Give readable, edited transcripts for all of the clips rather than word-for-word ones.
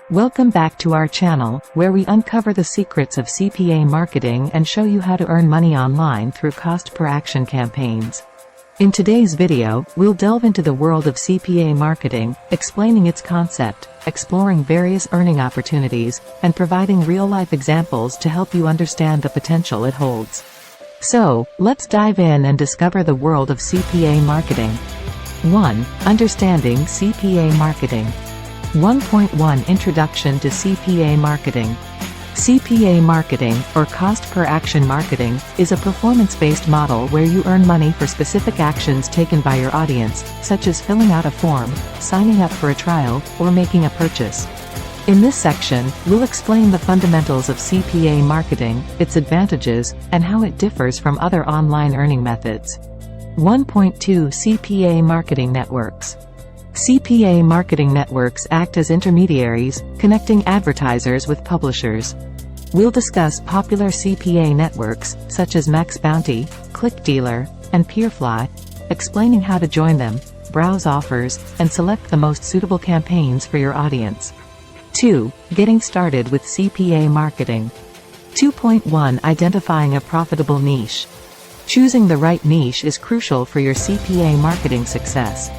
Welcome back to our channel, where we uncover the secrets of CPA marketing and show you how to earn money online through cost-per-action campaigns. In today's video, we'll delve into the world of CPA marketing, explaining its concept, exploring various earning opportunities, and providing real-life examples to help you understand the potential it holds. So, let's dive in and discover the world of CPA marketing. 1. Understanding CPA marketing. 1.1 Introduction to CPA marketing. CPA marketing, or cost-per-action marketing, is a performance-based model where you earn money for specific actions taken by your audience, such as filling out a form, signing up for a trial, or making a purchase. In this section, we'll explain the fundamentals of CPA marketing, its advantages, and how it differs from other online earning methods. 1.2 CPA marketing networks. CPA marketing networks act as intermediaries, connecting advertisers with publishers. We'll discuss popular CPA networks, such as Max Bounty, ClickDealer, and Peerfly, explaining how to join them, browse offers, and select the most suitable campaigns for your audience. 2. Getting started with CPA marketing. 2.1 Identifying a profitable niche. Choosing the right niche is crucial for your CPA marketing success.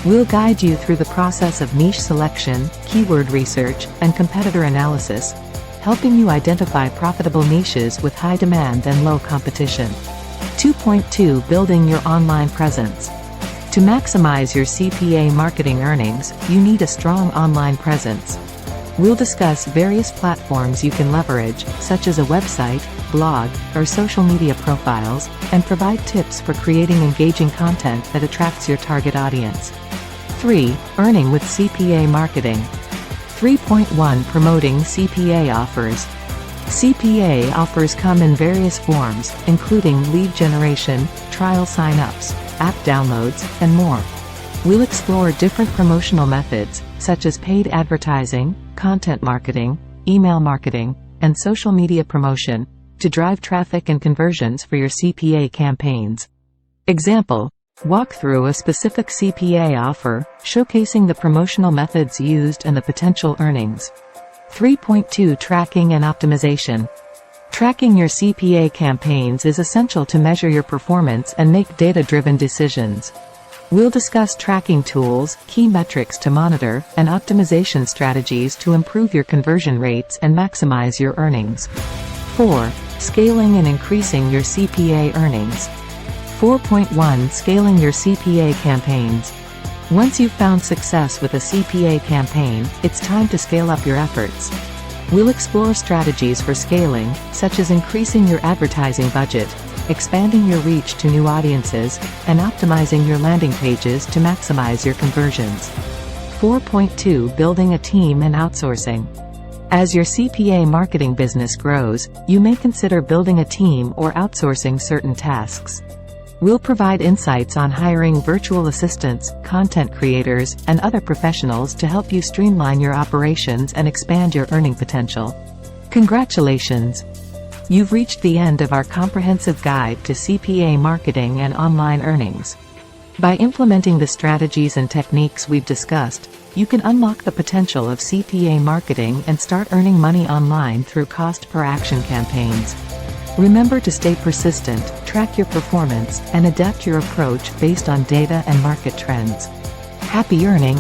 We'll guide you through the process of niche selection, keyword research, and competitor analysis, helping you identify profitable niches with high demand and low competition. 2.2 Building your online presence. To maximize your CPA marketing earnings, you need a strong online presence. We'll discuss various platforms you can leverage, such as a website, blog, or social media profiles, and provide tips for creating engaging content that attracts your target audience. 3. Earning with CPA marketing. 3.1 Promoting CPA offers. CPA offers come in various forms, including lead generation, trial sign-ups, app downloads, and more. We'll explore different promotional methods, such as paid advertising, content marketing, email marketing, and social media promotion, to drive traffic and conversions for your CPA campaigns. Example: walk through a specific CPA offer, showcasing the promotional methods used and the potential earnings. 3.2 Tracking and optimization. Tracking your CPA campaigns is essential to measure your performance and make data-driven decisions. We'll discuss tracking tools, key metrics to monitor, and optimization strategies to improve your conversion rates and maximize your earnings. 4. Scaling and increasing your CPA earnings. 4.1 Scaling your CPA campaigns. Once you've found success with a CPA campaign, it's time to scale up your efforts. We'll explore strategies for scaling, such as increasing your advertising budget, expanding your reach to new audiences, and optimizing your landing pages to maximize your conversions. 4.2 Building a team and outsourcing. As your CPA marketing business grows, you may consider building a team or outsourcing certain tasks. We'll provide insights on hiring virtual assistants, content creators, and other professionals to help you streamline your operations and expand your earning potential. Congratulations! You've reached the end of our comprehensive guide to CPA marketing and online earnings. By implementing the strategies and techniques we've discussed, you can unlock the potential of CPA marketing and start earning money online through cost-per-action campaigns. Remember to stay persistent, track your performance, and adapt your approach based on data and market trends. Happy earning!